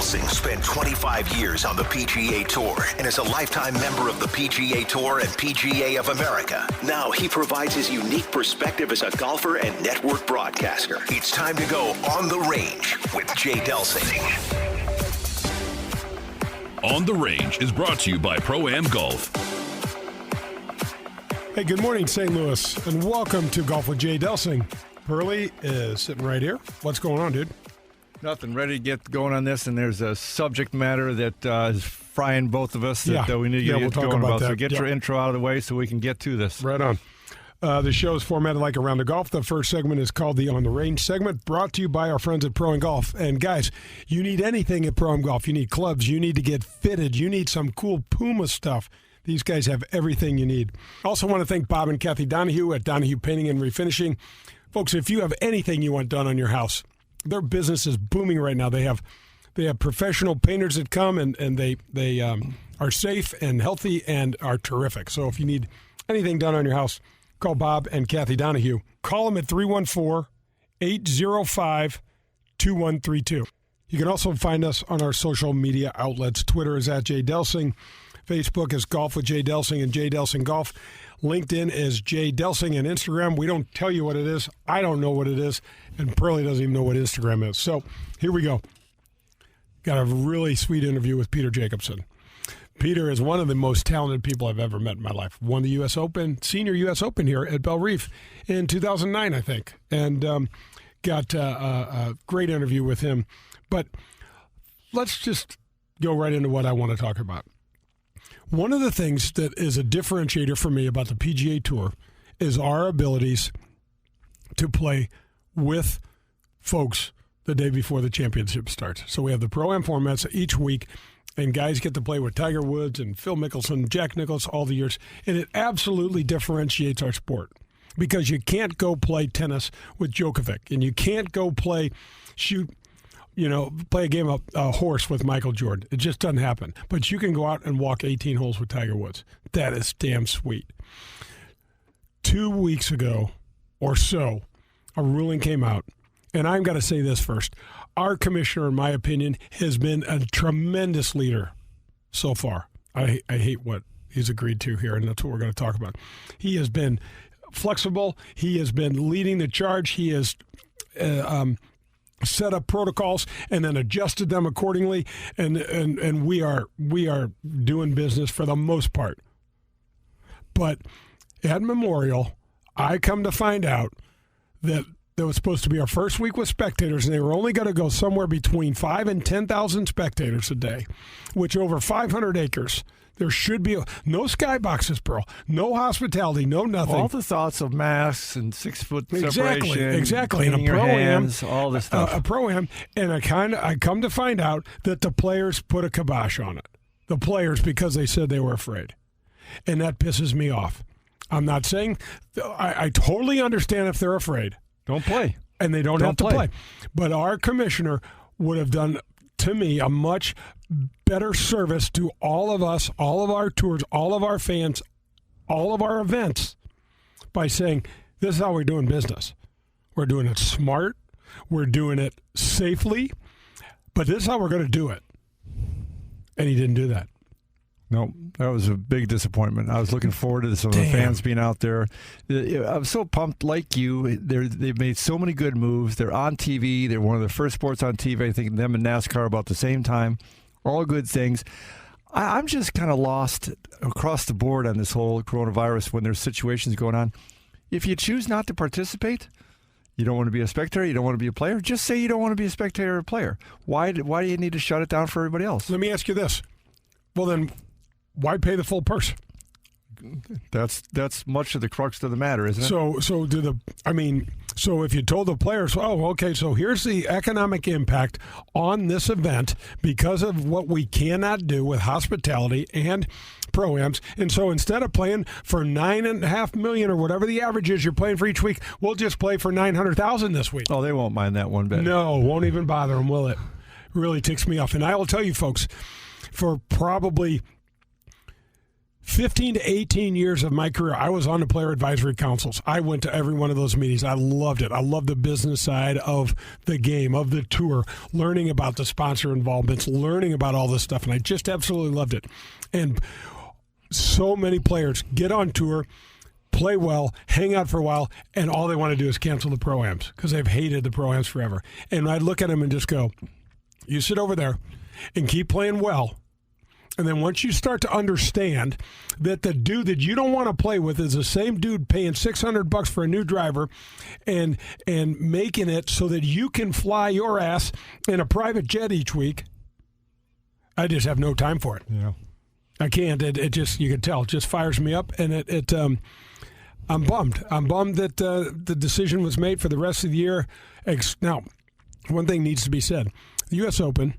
Delsing spent 25 years on the PGA Tour and is a lifetime member of the PGA Tour and PGA of America. Now he provides his unique perspective as a golfer and network broadcaster. It's time to go on the range with Jay Delsing. On the Range is brought to you by Pro-Am Golf. Hey, good morning, St. Louis, and welcome to Golf with Jay Delsing. Pearly is sitting right here. What's going on, dude? Nothing. Ready to get going on this, and there's a subject matter that is frying both of us that we need to get going about. So get your intro out of the way so we can get to this. Right on. The show is formatted like Around the Golf. The first segment is called the On the Range segment, brought to you by our friends at Pro-Am Golf. And guys, you need anything at Pro-Am Golf. You need clubs. You need to get fitted. You need some cool Puma stuff. These guys have everything you need. Also want to thank Bob and Kathy Donahue at Donahue Painting and Refinishing. Folks, if you have anything you want done on your house, their business is booming right now. They have professional painters that come, and they are safe and healthy and are terrific. So if you need anything done on your house, call Bob and Kathy Donahue. Call them at 314-805-2132. You can also find us on our social media outlets. Twitter is at Jay Delsing. Facebook is Golf with Jay Delsing and Jay Delsing Golf. LinkedIn is Jay Delsing, and Instagram, we don't tell you what it is. I don't know what it is, and Pearly doesn't even know what Instagram is. So here we go. Got a really sweet interview with Peter Jacobsen. Peter is one of the most talented people I've ever met in my life. Won the U.S. Open, senior U.S. Open here at Belle Reef in 2009, I think, and got a great interview with him. But let's just go right into what I want to talk about. One of the things that is a differentiator for me about the PGA Tour is our abilities to play with folks the day before the championship starts. So we have the Pro-Am formats each week, and guys get to play with Tiger Woods and Phil Mickelson, Jack Nicklaus, all the years. And it absolutely differentiates our sport because you can't go play tennis with Djokovic, and you can't go play a game of horse with Michael Jordan. It just doesn't happen. But you can go out and walk 18 holes with Tiger Woods. That is damn sweet. 2 weeks ago or so, a ruling came out. And I'm going to say this first. Our commissioner, in my opinion, has been a tremendous leader so far. I hate what he's agreed to here, and that's what we're going to talk about. He has been flexible. He has been leading the charge. He has set up protocols and then adjusted them accordingly, and we are doing business for the most part. But at Memorial, I come to find out that there was supposed to be our first week with spectators, and they were only going to go somewhere between 5,000 and 10,000 spectators a day, which over 500 acres. There should be no skyboxes, Pearl. No hospitality, no nothing. All the thoughts of masks and 6-foot separation. Exactly. And a Pro-Am, all this stuff. A Pro-Am, and I come to find out that the players put a kibosh on it. The players, because they said they were afraid. And that pisses me off. I'm not saying I totally understand if they're afraid. Don't play. And they don't have to play. But our commissioner would have done, to me, a much better service to all of us, all of our tours, all of our fans, all of our events by saying, this is how we're doing business. We're doing it smart. We're doing it safely. But this is how we're going to do it. And he didn't do that. No, that was a big disappointment. I was looking forward to some of the fans being out there. I'm so pumped, like you. They've made so many good moves. They're on TV. They're one of the first sports on TV. I think them and NASCAR about the same time. All good things. I'm just kind of lost across the board on this whole coronavirus when there's situations going on. If you choose not to participate, you don't want to be a spectator, you don't want to be a player, just say you don't want to be a spectator or a player. Why do you need to shut it down for everybody else? Let me ask you this. Well, then, why pay the full purse? That's much of the crux of the matter, isn't it? So if you told the players, oh, okay, so here's the economic impact on this event because of what we cannot do with hospitality and Pro-Ams, and so instead of playing for $9.5 million or whatever the average is you're playing for each week, we'll just play for $900,000 this week. Oh, they won't mind that one bit. No, won't even bother them, will it? Really ticks me off. And I will tell you, folks, for probably 15 to 18 years of my career, I was on the player advisory councils. I went to every one of those meetings. I loved it. I loved the business side of the game, of the tour, learning about the sponsor involvements, learning about all this stuff, and I just absolutely loved it. And so many players get on tour, play well, hang out for a while, and all they want to do is cancel the Pro-Ams because they've hated the Pro-Ams forever. And I'd look at them and just go, you sit over there and keep playing well. And then once you start to understand that the dude that you don't want to play with is the same dude paying $600 for a new driver and making it so that you can fly your ass in a private jet each week, I just have no time for it. Yeah. I can't. It just, you can tell, it just fires me up. And I'm bummed. I'm bummed that the decision was made for the rest of the year. Now, one thing needs to be said. The U.S. Open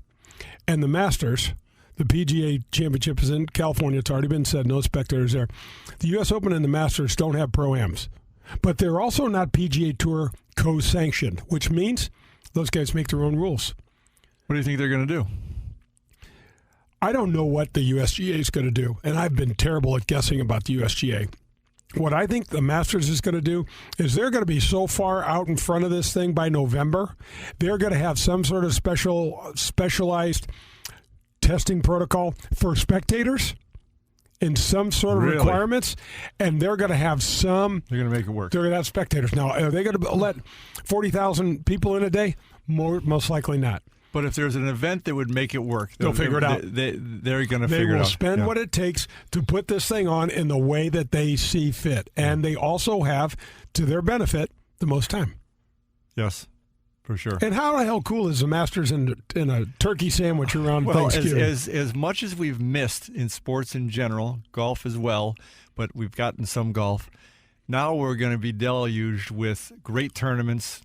and the Masters, the PGA Championship is in California. It's already been said. No spectators there. The U.S. Open and the Masters don't have Pro-Ams. But they're also not PGA Tour co-sanctioned, which means those guys make their own rules. What do you think they're going to do? I don't know what the USGA is going to do, and I've been terrible at guessing about the USGA. What I think the Masters is going to do is they're going to be so far out in front of this thing by November, they're going to have some sort of specialized testing protocol for spectators and some sort of requirements, and they're going to have some. They're going to make it work. They're going to have spectators. Now, are they going to let 40,000 people in a day? Most likely not. But if there's an event that would make it work, they'll figure it out. They're going to figure it out. They will spend what it takes to put this thing on in the way that they see fit. And they also have, to their benefit, the most time. Yes, for sure. And how the hell cool is the Masters in a turkey sandwich around Thanksgiving? As much as we've missed in sports in general, golf as well, but we've gotten some golf, now we're going to be deluged with great tournaments,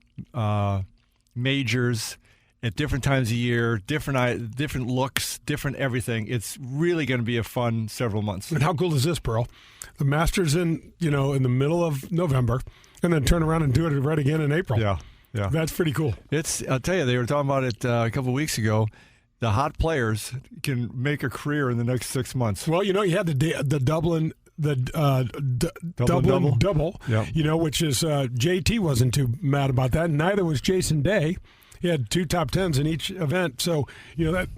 majors, at different times of year, different looks, different everything. It's really going to be a fun several months. And how cool is this, Pearl? The Masters in the middle of November, and then turn around and do it right again in April. Yeah. That's pretty cool. I'll tell you, they were talking about it a couple of weeks ago. The hot players can make a career in the next 6 months. Well, you had the Dublin. Double, yep. Which is JT wasn't too mad about that. And neither was Jason Day. He had 2 top 10s in each event. So, that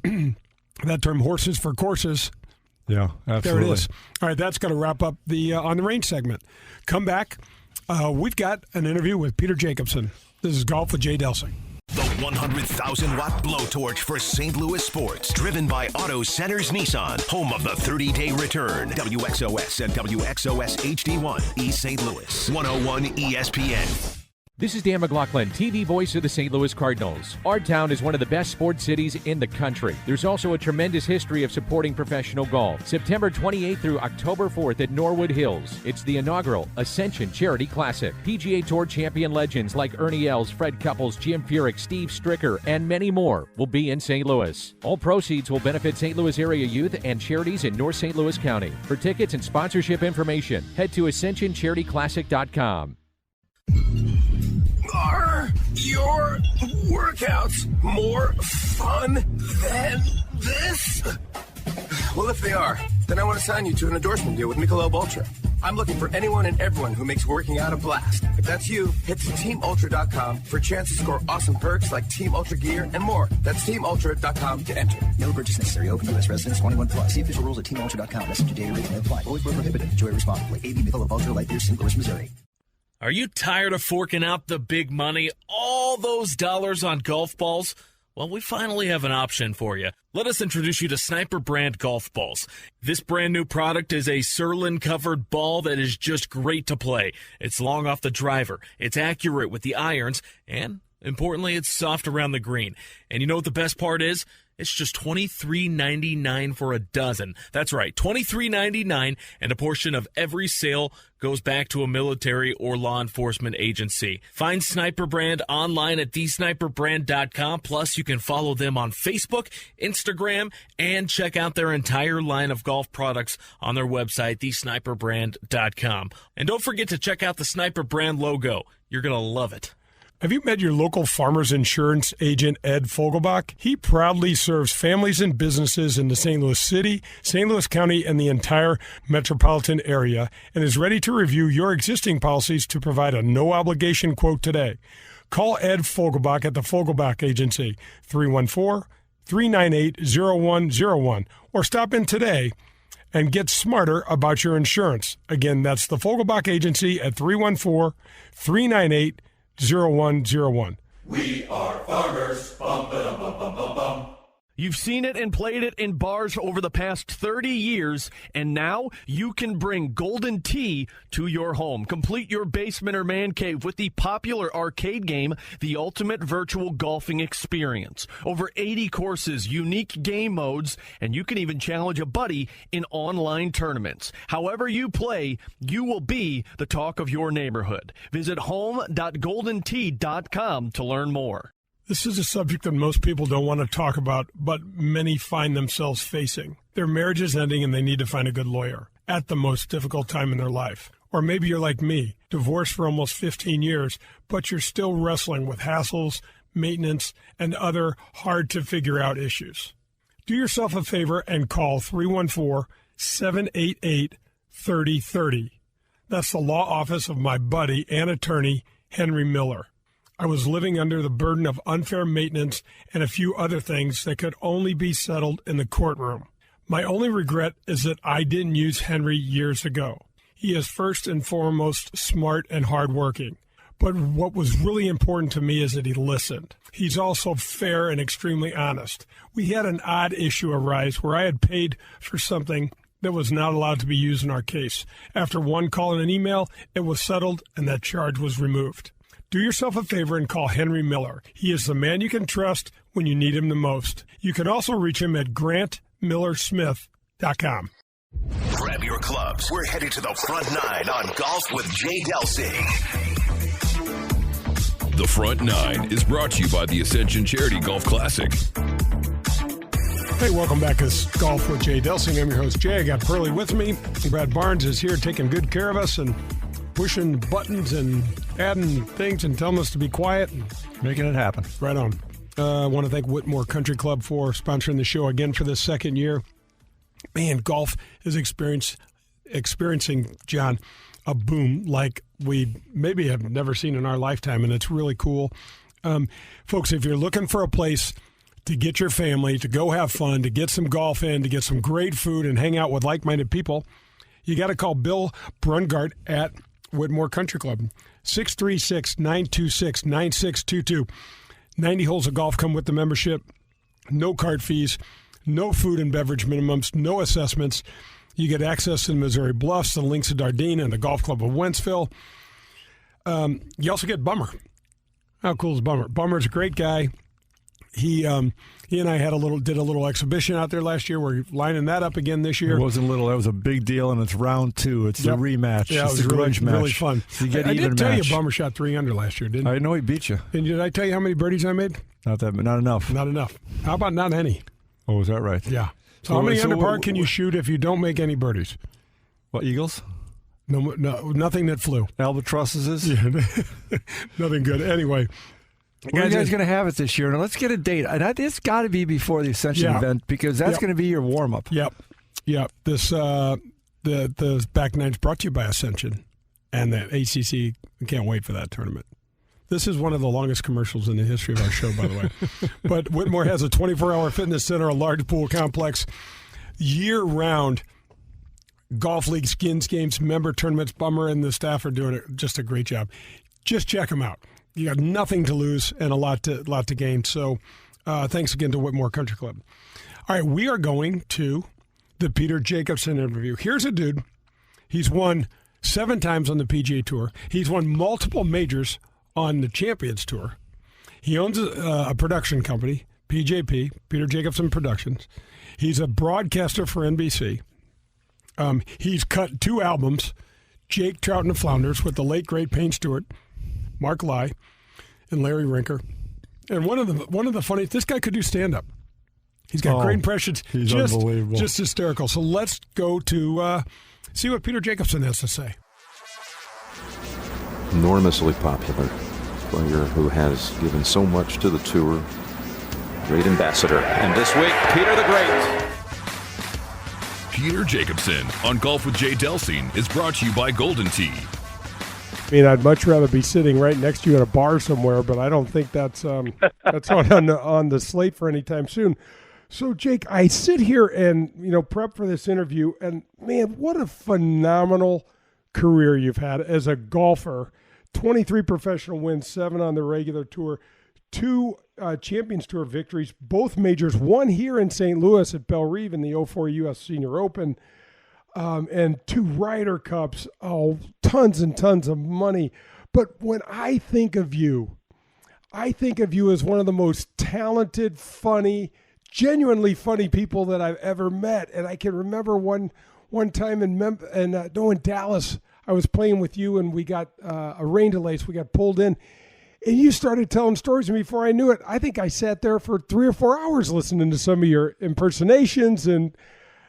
that term, horses for courses. Yeah, absolutely. There it is. All right, that's going to wrap up the On the Range segment. Come back. We've got an interview with Peter Jacobsen. This is Golf with Jay Delsing. The 100,000-watt blowtorch for St. Louis sports, driven by Auto Centers Nissan, home of the 30-day return. WXOS and WXOS HD1, East St. Louis, 101 ESPN. This is Dan McLaughlin, TV voice of the St. Louis Cardinals. Our town is one of the best sports cities in the country. There's also a tremendous history of supporting professional golf. September 28th through October 4th at Norwood Hills. It's the inaugural Ascension Charity Classic. PGA Tour champion legends like Ernie Els, Fred Couples, Jim Furyk, Steve Stricker, and many more will be in St. Louis. All proceeds will benefit St. Louis area youth and charities in North St. Louis County. For tickets and sponsorship information, head to AscensionCharityClassic.com. Are your workouts more fun than this? Well, if they are, then I want to sign you to an endorsement deal with Michelob Ultra. I'm looking for anyone and everyone who makes working out a blast. If that's you, head to TeamUltra.com for a chance to score awesome perks like Team Ultra gear and more. That's TeamUltra.com to enter. No purchase necessary. Open U.S. residents 21 plus. See official rules at TeamUltra.com. Message and data rate may apply. Always were prohibited. Enjoy responsibly. AB Michelob Ultra Light Beer, St. Louis, Missouri. Are you tired of forking out the big money, all those dollars on golf balls? Well, we finally have an option for you. Let us introduce you to Sniper brand golf balls. This brand new product is a Surlyn-covered ball that is just great to play. It's long off the driver, it's accurate with the irons, and importantly, it's soft around the green. And you know what the best part is? It's just $23.99 for a dozen. That's right, $23.99, and a portion of every sale goes back to a military or law enforcement agency. Find Sniper Brand online at thesniperbrand.com. Plus, you can follow them on Facebook, Instagram, and check out their entire line of golf products on their website, thesniperbrand.com. And don't forget to check out the Sniper Brand logo. You're going to love it. Have you met your local farmer's insurance agent, Ed Fogelbach? He proudly serves families and businesses in the St. Louis City, St. Louis County, and the entire metropolitan area, and is ready to review your existing policies to provide a no-obligation quote today. Call Ed Fogelbach at the Fogelbach Agency, 314-398-0101, or stop in today and get smarter about your insurance. Again, that's the Fogelbach Agency at 314-398-0101. We are farmers. Bum, ba-dum, bum, bum, bum, bum. You've seen it and played it in bars over the past 30 years, and now you can bring Golden Tee to your home. Complete your basement or man cave with the popular arcade game, The Ultimate Virtual Golfing Experience. Over 80 courses, unique game modes, and you can even challenge a buddy in online tournaments. However you play, you will be the talk of your neighborhood. Visit home.goldentee.com to learn more. This is a subject that most people don't want to talk about, but many find themselves facing. Their marriage is ending and they need to find a good lawyer at the most difficult time in their life. Or maybe you're like me, divorced for almost 15 years, but you're still wrestling with hassles, maintenance, and other hard-to-figure-out issues. Do yourself a favor and call 314-788-3030. That's the law office of my buddy and attorney, Henry Miller. I was living under the burden of unfair maintenance and a few other things that could only be settled in the courtroom. My only regret is that I didn't use Henry years ago. He is first and foremost smart and hardworking. But what was really important to me is that he listened. He's also fair and extremely honest. We had an odd issue arise where I had paid for something that was not allowed to be used in our case. After one call and an email, it was settled and that charge was removed. Do yourself a favor and call Henry Miller. He is the man you can trust when you need him the most. You can also reach him at grantmillersmith.com. Grab your clubs. We're headed to the front nine on Golf with Jay Delsing. The Front Nine is brought to you by the Ascension Charity Golf Classic. Hey, welcome back to Golf with Jay Delsing. I'm your host, Jay. I got Pearlie with me. Brad Barnes is here taking good care of us and pushing buttons and adding things and telling us to be quiet. And making it happen. Right on. I want to thank Whitmore Country Club for sponsoring the show again for this second year. Man, golf is experiencing, John, a boom like we maybe have never seen in our lifetime, and it's really cool. Folks, if you're looking for a place to get your family, to go have fun, to get some golf in, to get some great food and hang out with like-minded people, you got to call Bill Brungart at Whitmore Country Club, 636-926-9622. 90 holes of golf come with the membership. No cart fees, no food and beverage minimums, no assessments. You get access to the Missouri Bluffs, the Links of Dardenne, and the Golf Club of Wentzville. You also get Bummer. How cool is Bummer? Bummer's a great guy. He and I did a little exhibition out there last year. We're lining that up again this year. It wasn't little. That was a big deal, and it's round two. It's the rematch. Yeah, it's it was really fun. So I did tell you Bummer shot 3 under last year, didn't I? I know he beat you. And did I tell you how many birdies I made? Not enough. Not enough. How about not any? Oh, is that right? Yeah. So how many under par can you shoot if you don't make any birdies? What, eagles? No, nothing that flew. Albatrosses? Yeah, nothing good. Anyway. Where are you guys going to have it this year? Now, let's get a date. And it's got to be before the Ascension event because that's going to be your warm-up. Yep. This the back nine's brought to you by Ascension and the ACC. I can't wait for that tournament. This is one of the longest commercials in the history of our show, by the way. But Whitmore has a 24-hour fitness center, a large pool complex, year-round golf league, skins games, member tournaments. Bummer and the staff are doing just a great job. Just check them out. You got nothing to lose and a lot to gain. So thanks again to Whitmore Country Club. All right, we are going to the Peter Jacobsen interview. Here's a dude. He's won 7 times on the PGA Tour. He's won multiple majors on the Champions Tour. He owns a production company, PJP, Peter Jacobsen Productions. He's a broadcaster for NBC. He's cut 2 albums, Jake, Trout, and the Flounders, with the late, great Payne Stewart, Mark Lai, and Larry Rinker. And one of the funny, this guy could do stand-up. He's got great impressions. He's unbelievable. Just hysterical. So let's go to see what Peter Jacobsen has to say. Enormously popular. player who has given so much to the tour. Great ambassador. And this week, Peter the Great. Peter Jacobsen on Golf with Jay Delsing is brought to you by Golden Tee. I mean, I'd much rather be sitting right next to you at a bar somewhere, but I don't think that's on the slate for any time soon. So, Jake, I sit here and, prep for this interview, and, man, what a phenomenal career you've had as a golfer. 23 professional wins, 7 on the regular tour, 2 Champions Tour victories, both majors, one here in St. Louis at Belle Reve in the 04 U.S. Senior Open, and 2 Ryder Cups, tons and tons of money. But when I think of you as one of the most talented, funny, genuinely funny people that I've ever met. And I can remember one time in Dallas, I was playing with you and we got a rain delay, so we got pulled in. And you started telling stories, and before I knew it, I think I sat there for 3 or 4 hours listening to some of your impersonations. And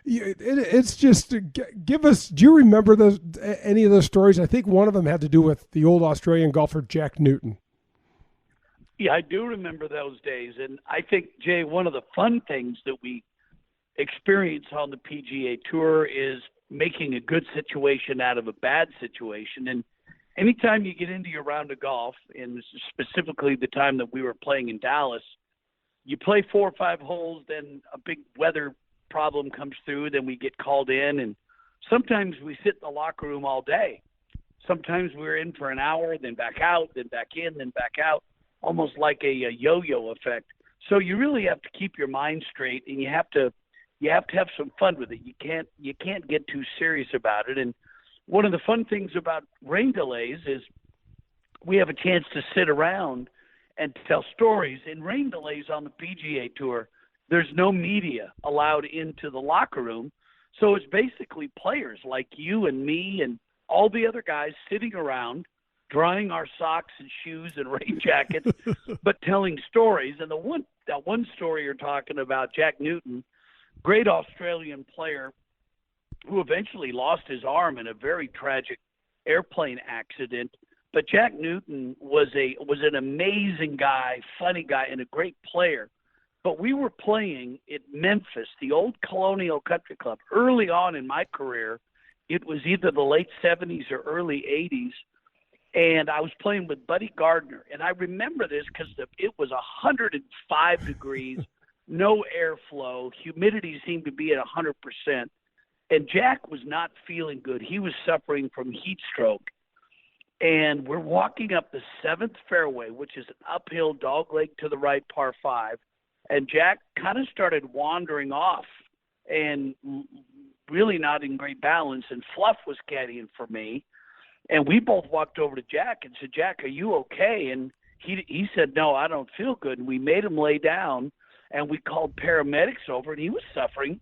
it's just, give us, do you remember any of those stories? I think one of them had to do with the old Australian golfer Jack Newton. Yeah, I do remember those days. And I think, Jay, one of the fun things that we experience on the PGA Tour is making a good situation out of a bad situation. And anytime you get into your round of golf, and this is specifically the time that we were playing in Dallas, you play 4 or 5 holes, then a big weather problem comes through, then we get called in, and sometimes we sit in the locker room all day. Sometimes we're in for an hour, then back out, then back in, then back out, almost like a yo-yo effect. So you really have to keep your mind straight, and you have to have some fun with it. You can't get too serious about it. And one of the fun things about rain delays is we have a chance to sit around and tell stories. In rain delays on the PGA Tour, there's no media allowed into the locker room. So it's basically players like you and me and all the other guys sitting around, drying our socks and shoes and rain jackets, but telling stories. And that one story you're talking about, Jack Newton, great Australian player who eventually lost his arm in a very tragic airplane accident. But Jack Newton was an amazing guy, funny guy, and a great player. But we were playing at Memphis, the old Colonial Country Club. Early on in my career, it was either the late 70s or early 80s, and I was playing with Buddy Gardner. And I remember this because it was 105 degrees, no airflow, humidity seemed to be at 100%. And Jack was not feeling good. He was suffering from heat stroke. And we're walking up the 7th fairway, which is an uphill dogleg to the right par 5. And Jack kind of started wandering off and really not in great balance. And Fluff was caddying for me. And we both walked over to Jack and said, "Jack, are you okay?" And he said, "No, I don't feel good." And we made him lay down, and we called paramedics over, and he was suffering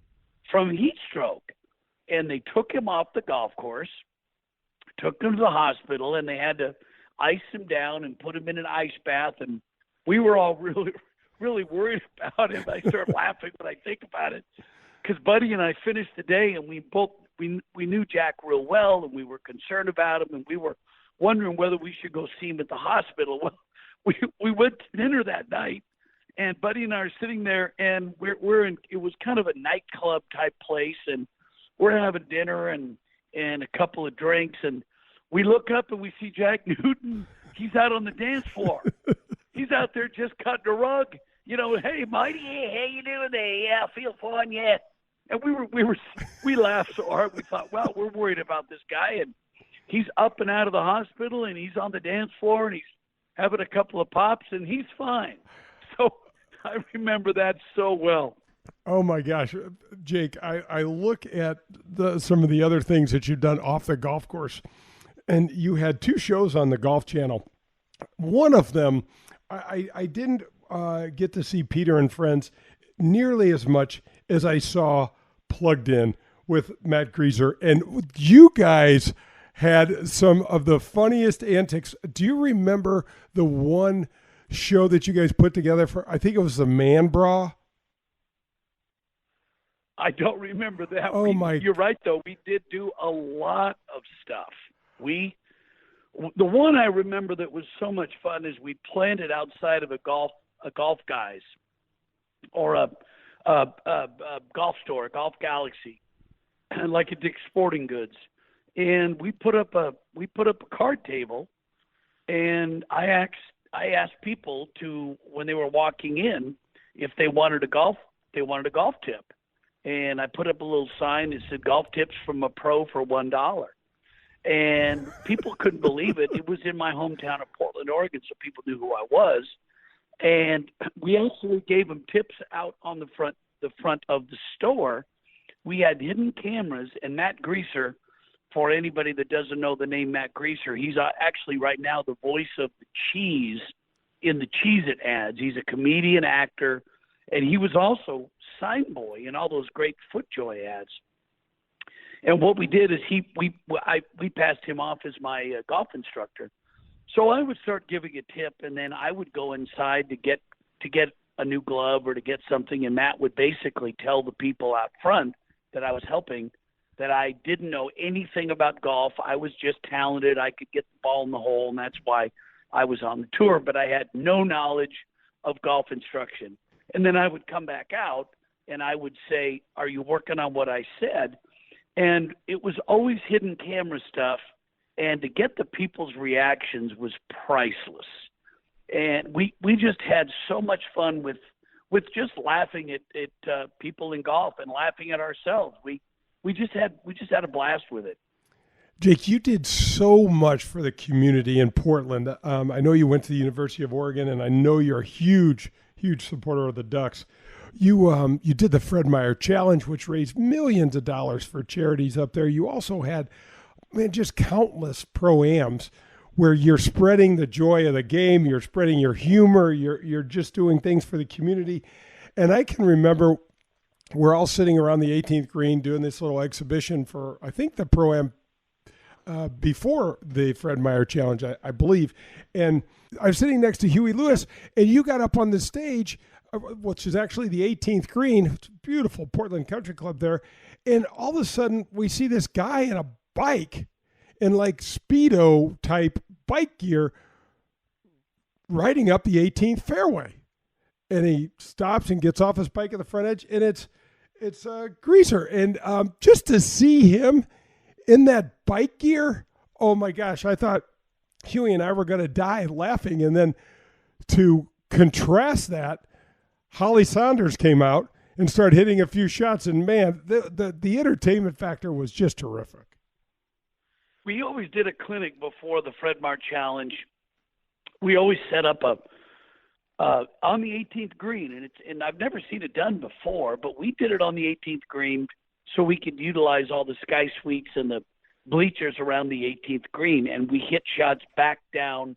from heat stroke. And they took him off the golf course, took him to the hospital, and they had to ice him down and put him in an ice bath. And we were all really, really worried about him. I start laughing when I think about it, because Buddy and I finished the day, and we knew Jack real well, and we were concerned about him, and we were wondering whether we should go see him at the hospital. Well, we went to dinner that night, and Buddy and I are sitting there, and it was kind of a nightclub type place, and we're having dinner and a couple of drinks, and we look up and we see Jack Newton. He's out on the dance floor. He's out there just cutting a rug. Hey, Mighty, how you doing there? Yeah, I feel fine, yeah. And we laughed so hard. We thought, well, we're worried about this guy, and he's up and out of the hospital, and he's on the dance floor, and he's having a couple of pops, and he's fine. So I remember that so well. Oh, my gosh. Jake, I look at some of the other things that you've done off the golf course, and you had 2 shows on the Golf Channel. One of them, I didn't get to see Peter and Friends nearly as much as I saw Plugged In with Matt Grieser. And you guys had some of the funniest antics. Do you remember the one show that you guys put together for, I think it was the Man Bra? I don't remember that. You're right, though. We did do a lot of stuff. We The one I remember that was so much fun is we planned it outside of a golf guys or a golf store, a Golf Galaxy, like a Dick's Sporting Goods, and we put up a card table, and I asked people to, when they were walking in, if they wanted a golf tip, and I put up a little sign that said "Golf tips from a pro for $1." And people couldn't believe it. It was in my hometown of Portland, Oregon, so people knew who I was. And we actually gave them tips out on the front of the store. We had hidden cameras, and Matt Greaser, for anybody that doesn't know the name Matt Greaser, he's actually right now the voice of the cheese in the Cheez-It ads. He's a comedian, actor, and he was also sign boy in all those great FootJoy ads. And what we did is we passed him off as my golf instructor. So I would start giving a tip, and then I would go inside to get a new glove or to get something, and Matt would basically tell the people out front that I was helping that I didn't know anything about golf. I was just talented. I could get the ball in the hole, and that's why I was on the tour, but I had no knowledge of golf instruction. And then I would come back out, and I would say, "Are you working on what I said?" And it was always hidden camera stuff, and to get the people's reactions was priceless. And we just had so much fun with just laughing at people in golf and laughing at ourselves. We just had a blast with it. Jake, you did so much for the community in Portland. I know you went to the University of Oregon, and I know you're a huge supporter of the Ducks. You did the Fred Meyer Challenge, which raised millions of dollars for charities up there. You also had, just countless pro-ams where you're spreading the joy of the game, you're spreading your humor, you're just doing things for the community. And I can remember we're all sitting around the 18th green doing this little exhibition for, I think, the pro-am before the Fred Meyer Challenge, I believe. And I was sitting next to Huey Lewis, and you got up on the stage, which is actually the 18th green. It's a beautiful Portland Country Club there. And all of a sudden, we see this guy in a bike, in like Speedo type bike gear, riding up the 18th fairway. And he stops and gets off his bike at the front edge, and it's Greaser. And just to see him in that bike gear, oh my gosh, I thought Huey and I were going to die laughing. And then to contrast that, Holly Saunders came out and started hitting a few shots, and man, the entertainment factor was just terrific. We always did a clinic before the Fred Meyer Challenge. We always set up on the 18th green, and I've never seen it done before, but we did it on the 18th green so we could utilize all the sky suites and the bleachers around the 18th green, and we hit shots back down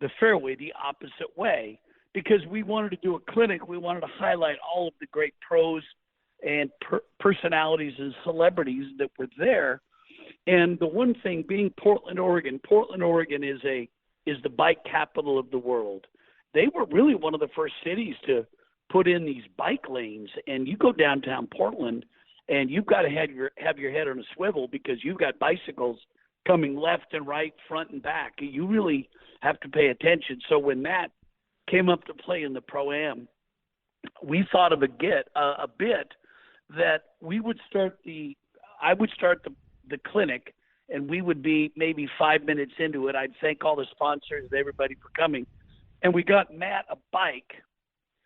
the fairway the opposite way. Because we wanted to do a clinic, we wanted to highlight all of the great pros and personalities and celebrities that were there. And the one thing, being Portland, Oregon is the bike capital of the world. They were really one of the first cities to put in these bike lanes. And you go downtown Portland, and you've got to have your head on a swivel because you've got bicycles coming left and right, front and back. You really have to pay attention. So when Matt came up to play in the Pro-Am, we thought of a bit that I would start the clinic, and we would be maybe 5 minutes into it. I'd thank all the sponsors and everybody for coming. And we got Matt a bike,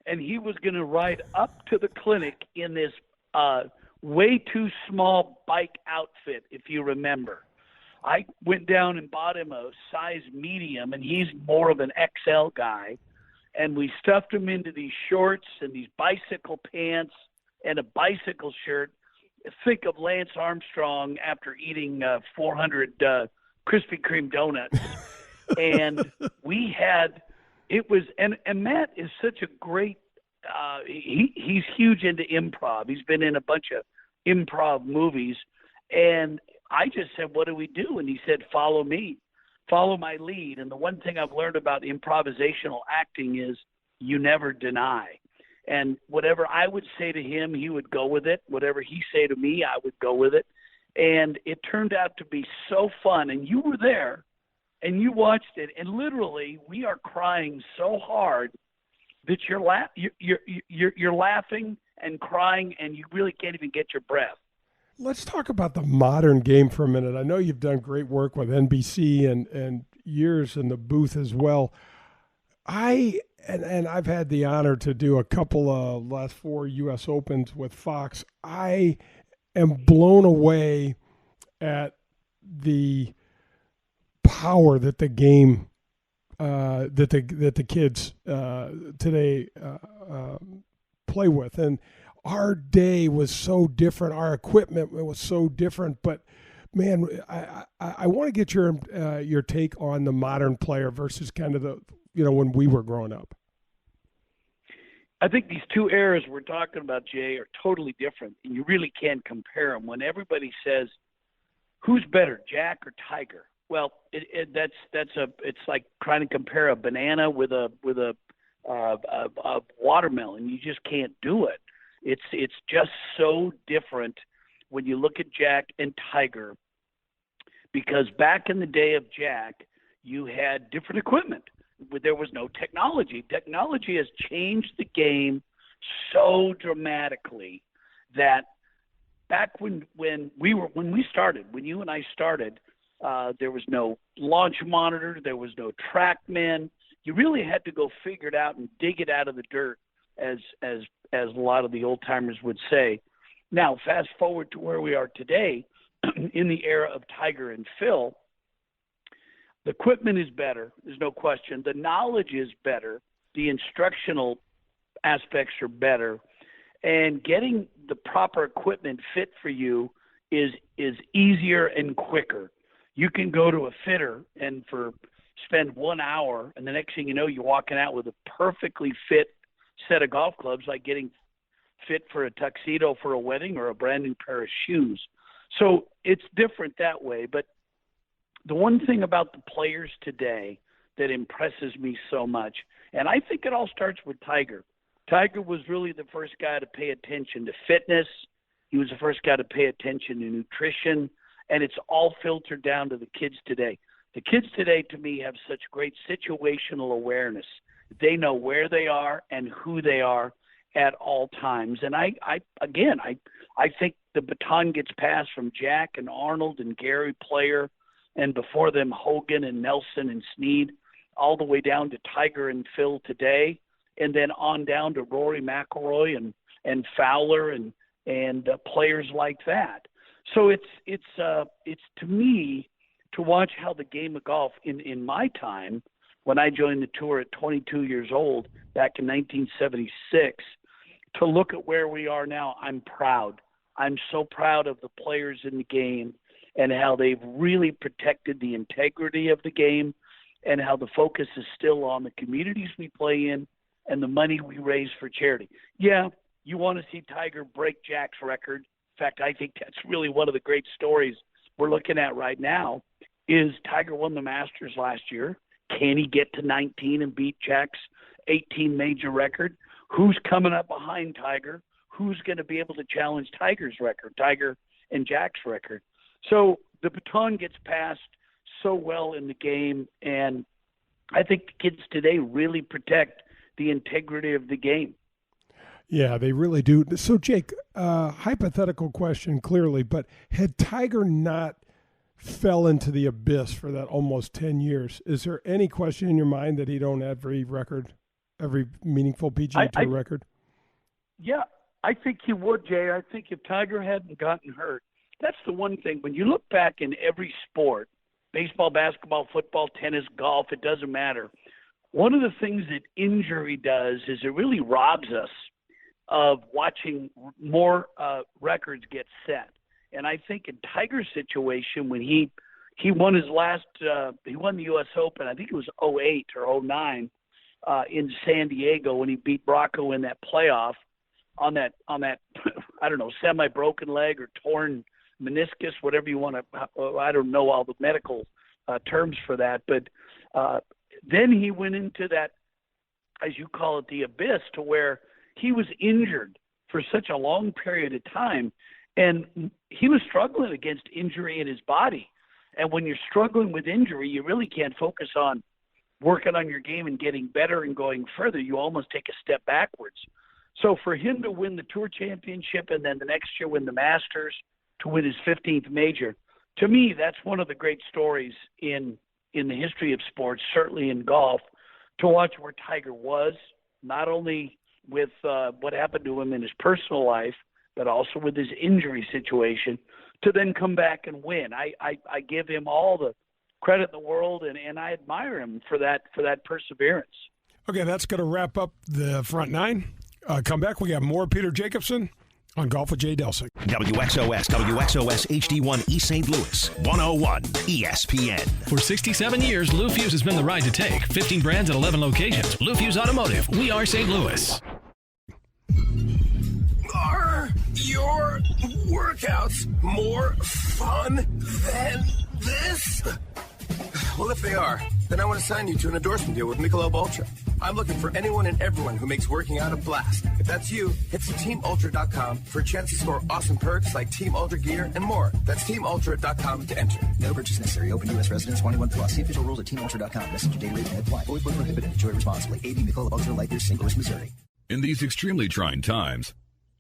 and he was going to ride up to the clinic in this way too small bike outfit, if you remember. I went down and bought him a size medium, and he's more of an XL guy. And we stuffed him into these shorts and these bicycle pants and a bicycle shirt. Think of Lance Armstrong after eating 400 Krispy Kreme donuts. And and Matt is such a great, he's huge into improv. He's been in a bunch of improv movies. And I just said, "What do we do?" And he said, "Follow me. Follow my lead." And the one thing I've learned about improvisational acting is you never deny. And whatever I would say to him, he would go with it. Whatever he say to me, I would go with it. And it turned out to be so fun. And you were there and you watched it, and literally we are crying so hard that you're laughing and crying, and you really can't even get your breath. Let's talk about the modern game for a minute. I know you've done great work with NBC and years in the booth as well. I've had the honor to do a couple of last 4 U.S. Opens with Fox. I am blown away at the power that the game that the kids today play with. And our day was so different. Our equipment was so different. But man, I want to get your take on the modern player versus kind of the when we were growing up. I think these two eras we're talking about, Jay, are totally different, and you really can't compare them. When everybody says, "Who's better, Jack or Tiger?" Well, it's like trying to compare a banana with a watermelon. You just can't do it. It's just so different when you look at Jack and Tiger, because back in the day of Jack, you had different equipment. There was no technology. Technology has changed the game so dramatically that back when you and I started, there was no launch monitor, there was no TrackMan. You really had to go figure it out and dig it out of the dirt, as a lot of the old timers would say. Now, fast forward to where we are today, in the era of Tiger and Phil. The equipment is better, there's no question. The knowledge is better. The instructional aspects are better. And getting the proper equipment fit for you is easier and quicker. You can go to a fitter and spend 1 hour, and the next thing you know, you're walking out with a perfectly fit set of golf clubs, like getting fit for a tuxedo for a wedding or a brand new pair of shoes. So it's different that way. But the one thing about the players today that impresses me so much, and I think it all starts with Tiger. Tiger was really the first guy to pay attention to fitness. He was the first guy to pay attention to nutrition, and it's all filtered down to the kids today. The kids today, to me, have such great situational awareness. They know where they are and who they are at all times. And I think the baton gets passed from Jack and Arnold and Gary Player, and before them Hogan and Nelson and Snead, all the way down to Tiger and Phil today, and then on down to Rory McIlroy and Fowler and players like that. So it's to me, to watch how the game of golf in my time, when I joined the tour at 22 years old back in 1976, to look at where we are now, I'm proud. I'm so proud of the players in the game and how they've really protected the integrity of the game, and how the focus is still on the communities we play in and the money we raise for charity. Yeah, you want to see Tiger break Jack's record. In fact, I think that's really one of the great stories we're looking at right now, is Tiger won the Masters last year. Can he get to 19 and beat Jack's 18 major record? Who's coming up behind Tiger? Who's going to be able to challenge Tiger's record, Tiger and Jack's record? So the baton gets passed so well in the game, and I think the kids today really protect the integrity of the game. Yeah, they really do. So, Jake, hypothetical question clearly, but had Tiger not fell into the abyss for that almost 10 years, is there any question in your mind that he'd own every record, every meaningful PGA Tour record? Yeah, I think he would, Jay. I think if Tiger hadn't gotten hurt, that's the one thing. When you look back in every sport, baseball, basketball, football, tennis, golf, it doesn't matter. One of the things that injury does is it really robs us of watching more records get set. And I think in Tiger's situation, when he won his last he won the U.S. Open, I think it was 2008 or 2009 in San Diego, when he beat Bracco in that playoff on that I don't know, semi-broken leg or torn meniscus, whatever you want to, I don't know all the medical terms for that. But then he went into that, as you call it, the abyss, to where he was injured for such a long period of time. And he was struggling against injury in his body. And when you're struggling with injury, you really can't focus on working on your game and getting better and going further. You almost take a step backwards. So for him to win the Tour Championship and then the next year win the Masters, to win his 15th major, to me, that's one of the great stories in the history of sports, certainly in golf, to watch where Tiger was, not only with what happened to him in his personal life, but also with his injury situation, to then come back and win. I give him all the credit in the world, and I admire him for that perseverance. Okay, that's going to wrap up the front nine. Come back. We got more Peter Jacobsen on Golf with Jay Delsing. WXOS HD1 East St. Louis, 101 ESPN. For 67 years, Lou Fuse has been the ride to take. 15 brands at 11 locations. Lou Fuse Automotive. We are St. Louis. Are your workouts more fun than this? Well, if they are, then I want to sign you to an endorsement deal with Michelob Ultra. I'm looking for anyone and everyone who makes working out a blast. If that's you, hit teamultra.com for a chance to score awesome perks like Team Ultra gear and more. That's teamultra.com to enter. No purchase necessary. Open U.S. residents 21 plus. See official rules at teamultra.com. Message and data rate may apply. Void where prohibited. Enjoy responsibly. AB Michelob Ultra Light Beer, St. Louis, Missouri. In these extremely trying times,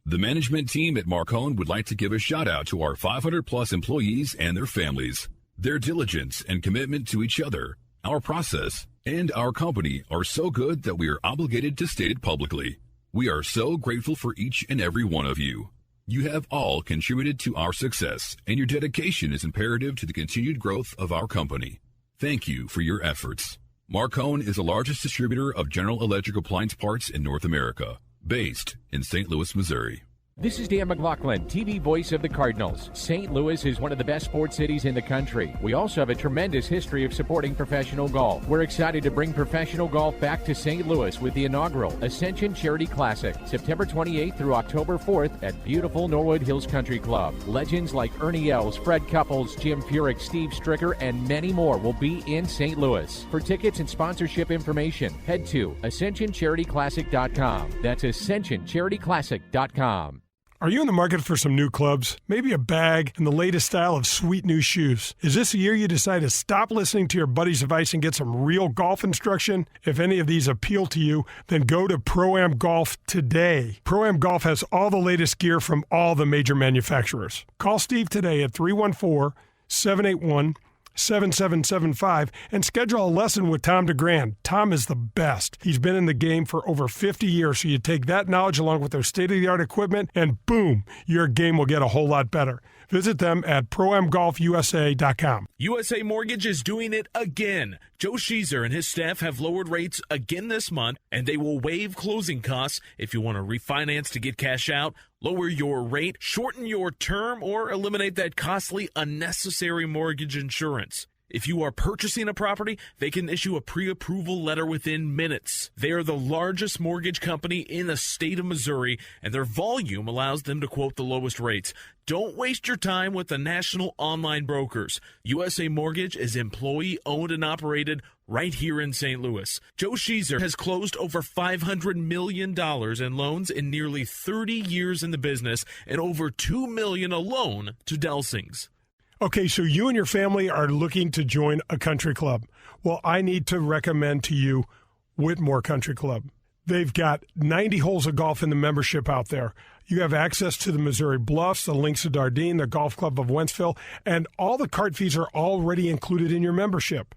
the management team at Marcone would like to give a shout out to our 500-plus employees and their families. Their diligence and commitment to each other, our process, and our company are so good that we are obligated to state it publicly. We are so grateful for each and every one of you. You have all contributed to our success, and your dedication is imperative to the continued growth of our company. Thank you for your efforts. Marcone is the largest distributor of General Electric appliance parts in North America, based in St. Louis, Missouri. This is Dan McLaughlin, TV voice of the Cardinals. St. Louis is one of the best sports cities in the country. We also have a tremendous history of supporting professional golf. We're excited to bring professional golf back to St. Louis with the inaugural Ascension Charity Classic, September 28th through October 4th at beautiful Norwood Hills Country Club. Legends like Ernie Els, Fred Couples, Jim Furyk, Steve Stricker, and many more will be in St. Louis. For tickets and sponsorship information, head to AscensionCharityClassic.com. That's AscensionCharityClassic.com. Are you in the market for some new clubs? Maybe a bag and the latest style of sweet new shoes? Is this the year you decide to stop listening to your buddy's advice and get some real golf instruction? If any of these appeal to you, then go to Pro-Am Golf today. Pro-Am Golf has all the latest gear from all the major manufacturers. Call Steve today at 314-781-7775 and schedule a lesson with Tom DeGrand. Tom is the best. He's been in the game for over 50 years, so you take that knowledge along with their state-of-the-art equipment, and boom, your game will get a whole lot better. Visit them at ProAmGolfUSA.com. USA Mortgage is doing it again. Joe Sheezer and his staff have lowered rates again this month, and they will waive closing costs if you want to refinance to get cash out, lower your rate, shorten your term, or eliminate that costly, unnecessary mortgage insurance. If you are purchasing a property, they can issue a pre-approval letter within minutes. They are the largest mortgage company in the state of Missouri, and their volume allows them to quote the lowest rates. Don't waste your time with the national online brokers. USA Mortgage is employee-owned and operated right here in St. Louis. Joe Sheezer has closed over $500 million in loans in nearly 30 years in the business, and over $2 million alone to Delsing's. Okay, so you and your family are looking to join a country club. Well, I need to recommend to you Whitmore Country Club. They've got 90 holes of golf in the membership out there. You have access to the Missouri Bluffs, the Links of Dardenne, the Golf Club of Wentzville, and all the cart fees are already included in your membership.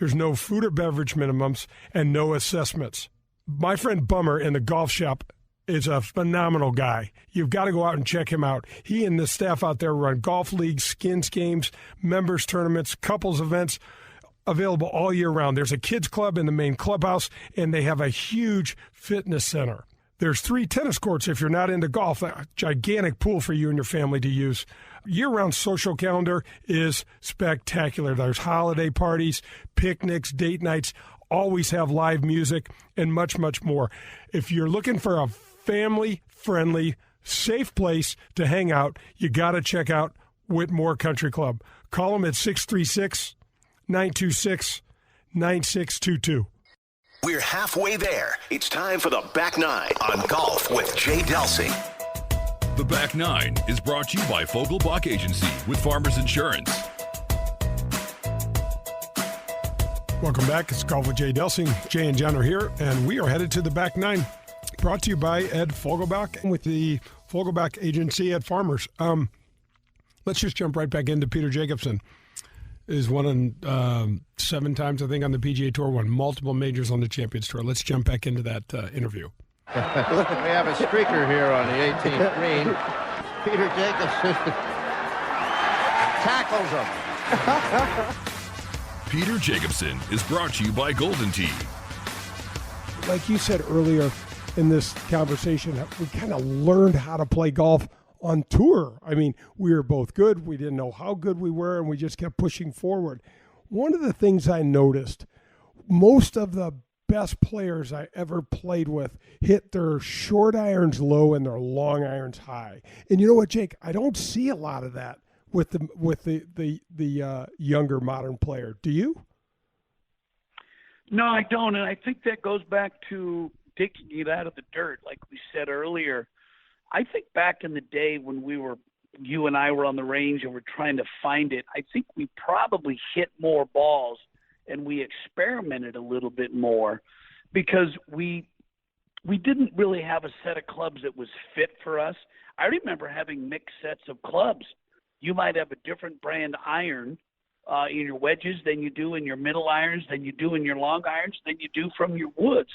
There's no food or beverage minimums and no assessments. My friend Bummer in the golf shop is a phenomenal guy. You've got to go out and check him out. He and the staff out there run golf leagues, skins games, members tournaments, couples events, available all year round. There's a kids club in the main clubhouse, and they have a huge fitness center. There's 3 tennis courts if you're not into golf, a gigantic pool for you and your family to use. Year-round social calendar is spectacular. There's holiday parties, picnics, date nights, always have live music, and much, much more. If you're looking for a family-friendly, safe place to hang out, you got to check out Whitmore Country Club. Call them at 636-926-9622. We're halfway there. It's time for the Back Nine on Golf with Jay Delsing. The Back Nine is brought to you by Fogelbach Agency with Farmers Insurance. Welcome back. It's Golf with Jay Delsing. Jay and John are here, and we are headed to the back nine. Brought to you by Ed Fogelbach with the Fogelbach Agency at Farmers. Let's just jump right back into Peter Jacobsen. Is won 7 times, I think, on the PGA Tour, won multiple majors on the Champions Tour. Let's jump back into that interview. We have a streaker here on the 18th green. Peter Jacobsen tackles him. Peter Jacobsen is brought to you by Golden Tee. Like you said earlier in this conversation, we kind of learned how to play golf on tour. I mean, we were both good. We didn't know how good we were, and we just kept pushing forward. One of the things I noticed, most of the best players I ever played with hit their short irons low and their long irons high. And you know what, Jake? I don't see a lot of that with the younger modern player. Do you? No, I don't. And I think that goes back to digging it out of the dirt, like we said earlier. I think back in the day when you and I were on the range and we're trying to find it, I think we probably hit more balls and we experimented a little bit more because we didn't really have a set of clubs that was fit for us. I remember having mixed sets of clubs. You might have a different brand iron in your wedges than you do in your middle irons, than you do in your long irons, than you do from your woods.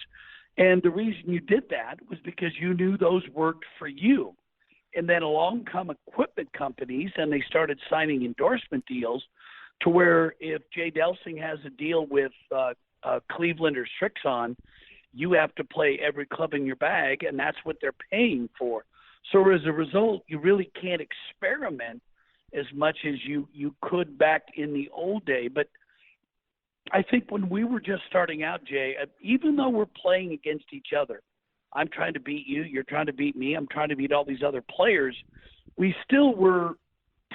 And the reason you did that was because you knew those worked for you. And then along come equipment companies, and they started signing endorsement deals to where if Jay Delsing has a deal with Cleveland or Strixon, you have to play every club in your bag, and that's what they're paying for. So as a result, you really can't experiment as much as you could back in the old day. But I think when we were just starting out, Jay, even though we're playing against each other, I'm trying to beat you, you're trying to beat me, I'm trying to beat all these other players, we still were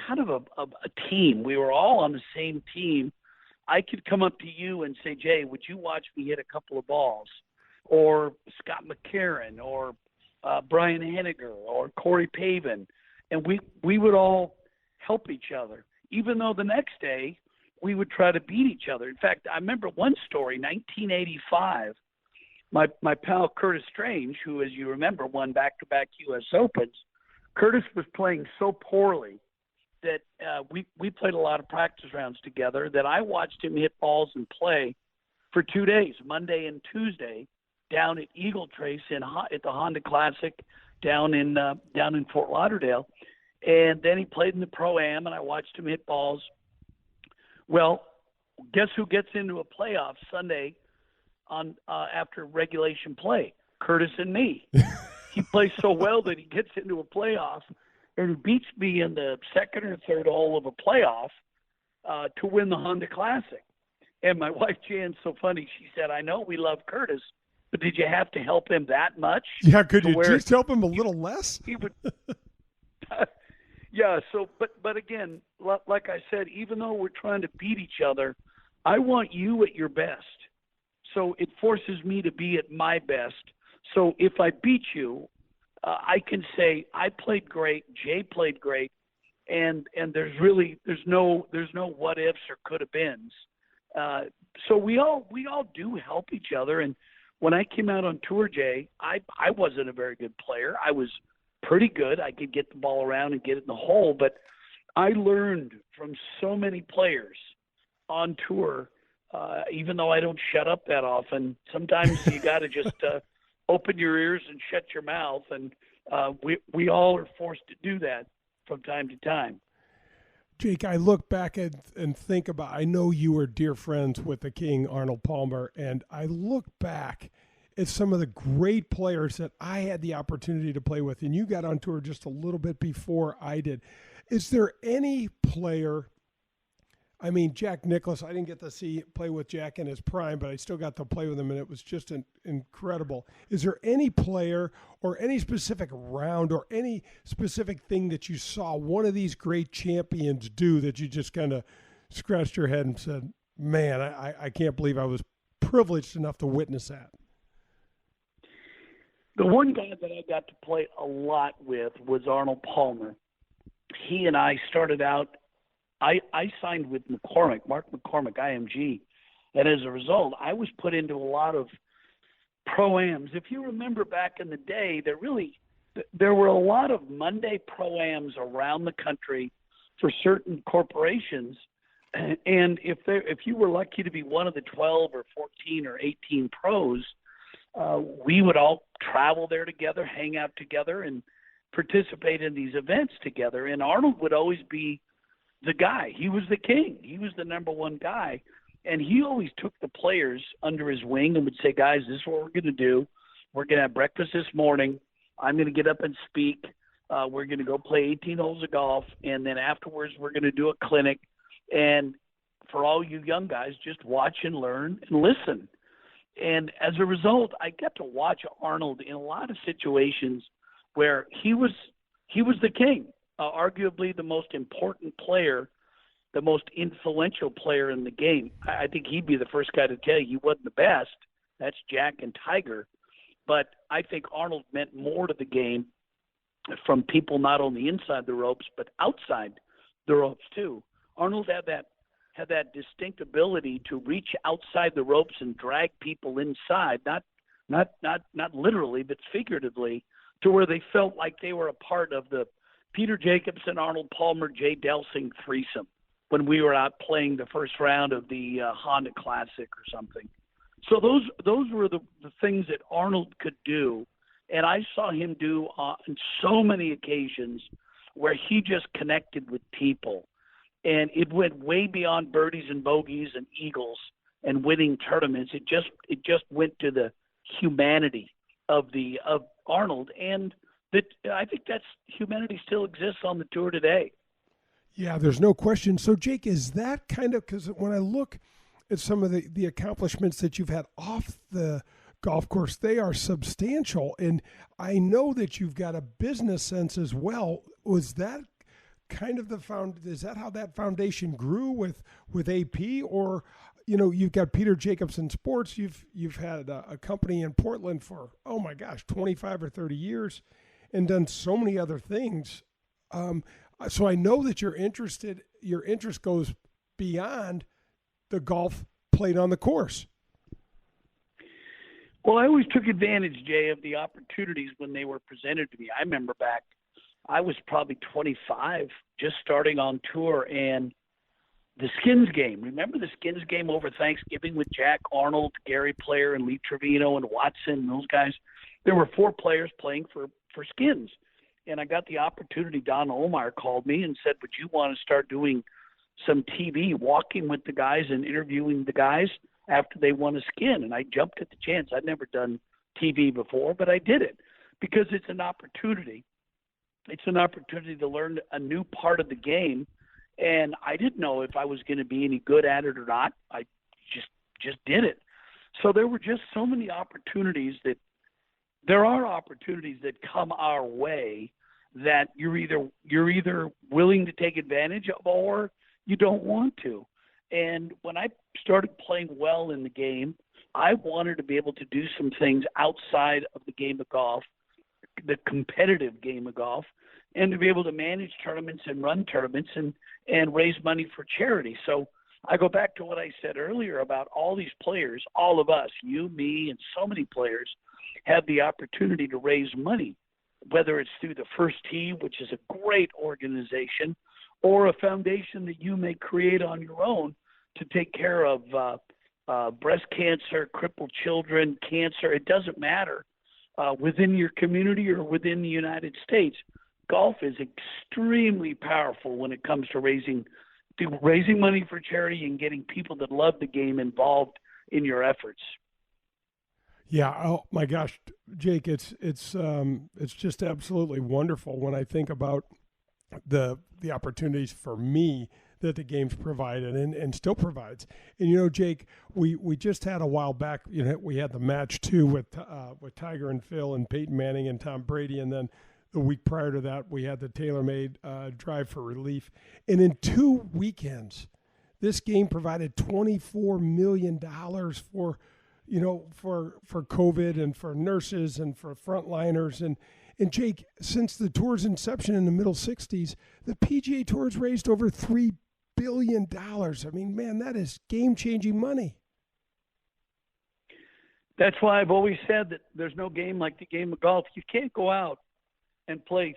kind of a team. We were all on the same team. I could come up to you and say, Jay, would you watch me hit a couple of balls? Or Scott McCarron, or Brian Henniger, or Corey Pavin. And we would all help each other, even though the next day we would try to beat each other. In fact, I remember one story, 1985, my pal Curtis Strange, who, as you remember, won back-to-back U.S. Opens, Curtis was playing so poorly that we played a lot of practice rounds together that I watched him hit balls and play for 2 days, Monday and Tuesday, down at Eagle Trace at the Honda Classic down in Fort Lauderdale. And then he played in the Pro-Am, and I watched him hit balls. Well, guess who gets into a playoff Sunday on after regulation play? Curtis and me. He plays so well that he gets into a playoff, and he beats me in the second or third hole of a playoff to win the Honda Classic. And my wife Jan's so funny. She said, "I know we love Curtis, but did you have to help him that much?" Yeah, could you just help him a little less? He would. Yeah, so, but again, like I said, even though we're trying to beat each other, I want you at your best. So it forces me to be at my best. So if I beat you, I can say I played great, Jay played great, and there's no what ifs or could have beens. So we all do help each other. And when I came out on tour, Jay, I wasn't a very good player. I was pretty good. I could get the ball around and get it in the hole, but I learned from so many players on tour, even though I don't shut up that often. Sometimes you got to just open your ears and shut your mouth, and we all are forced to do that from time to time. Jake, I look back and think about, I know you were dear friends with the King, Arnold Palmer, and I look back at some of the great players that I had the opportunity to play with, and you got on tour just a little bit before I did. Is there any player, I mean, Jack Nicklaus, I didn't get to play with Jack in his prime, but I still got to play with him, and it was just incredible. Is there any player or any specific round or any specific thing that you saw one of these great champions do that you just kind of scratched your head and said, man, I can't believe I was privileged enough to witness that? The one guy that I got to play a lot with was Arnold Palmer. He and I started out, I signed with Mark McCormick, IMG, And as a result, I was put into a lot of pro-ams. If you remember back in the day, there were a lot of Monday pro-ams around the country for certain corporations. And if you were lucky to be one of the 12 or 14 or 18 pros, we would all travel there together, hang out together, and participate in these events together. And Arnold would always be the guy. He was the king. He was the number one guy. And he always took the players under his wing and would say, guys, this is what we're going to do. We're going to have breakfast this morning. I'm going to get up and speak. We're going to go play 18 holes of golf. And then afterwards, we're going to do a clinic. And for all you young guys, just watch and learn and listen. And as a result, I got to watch Arnold in a lot of situations where he was the king, arguably the most important player, the most influential player in the game. I think he'd be the first guy to tell you he wasn't the best. That's Jack and Tiger. But I think Arnold meant more to the game from people not only inside the ropes but outside the ropes too. Arnold had that distinct ability to reach outside the ropes and drag people inside, not literally but figuratively, to where they felt like they were a part of the Peter Jacobsen, Arnold Palmer, Jay Delsing threesome when we were out playing the first round of the Honda Classic or something. So those were the things that Arnold could do, and I saw him do on so many occasions where he just connected with people. And it went way beyond birdies and bogeys and eagles and winning tournaments. It just went to the humanity of Arnold, and that I think that's humanity still exists on the tour today. Yeah, there's no question. So, Jake, is that kind of, because when I look at some of the accomplishments that you've had off the golf course, they are substantial, and I know that you've got a business sense as well. Was that kind of is that how that foundation grew with AP? Or, you've got Peter Jacobsen Sports, you've had a company in Portland for, 25 or 30 years and done so many other things. So I know that your interest goes beyond the golf played on the course. Well, I always took advantage, Jay, of the opportunities when they were presented to me. I remember back, I was probably 25, just starting on tour, and the Skins game. Remember the Skins game over Thanksgiving with Jack Arnold, Gary Player, and Lee Trevino and Watson and those guys? There were 4 players playing for Skins. And I got the opportunity. Don Omar called me and said, would you want to start doing some TV, walking with the guys and interviewing the guys after they won a skin? And I jumped at the chance. I'd never done TV before, but I did it because it's an opportunity. It's an opportunity to learn a new part of the game. And I didn't know if I was going to be any good at it or not. I just did it. So there were just so many opportunities that there are opportunities that come our way that you're either willing to take advantage of or you don't want to. And when I started playing well in the game, I wanted to be able to do some things outside of the game of golf, the competitive game of golf, and to be able to manage tournaments and run tournaments and raise money for charity. So I go back to what I said earlier about all these players, all of us, you, me, and so many players have the opportunity to raise money, whether it's through the First Tee, which is a great organization, or a foundation that you may create on your own to take care of breast cancer, crippled children, cancer. It doesn't matter within your community or within the United States. Golf is extremely powerful when it comes to raising money for charity and getting people that love the game involved in your efforts. Yeah. Oh my gosh, Jake, it's just absolutely wonderful when I think about the opportunities for me that the game's provided and still provides. And Jake, we just had a while back. We had the match 2 with Tiger and Phil and Peyton Manning and Tom Brady, and then the week prior to that we had the TaylorMade Drive for Relief. And in 2 weekends, this game provided $24 million for COVID and for nurses and for frontliners. And Jake, since the tour's inception in the middle 60s, the PGA Tour has raised over $3 billion. I mean, man, that is game-changing money. That's why I've always said that there's no game like the game of golf. You can't go out and play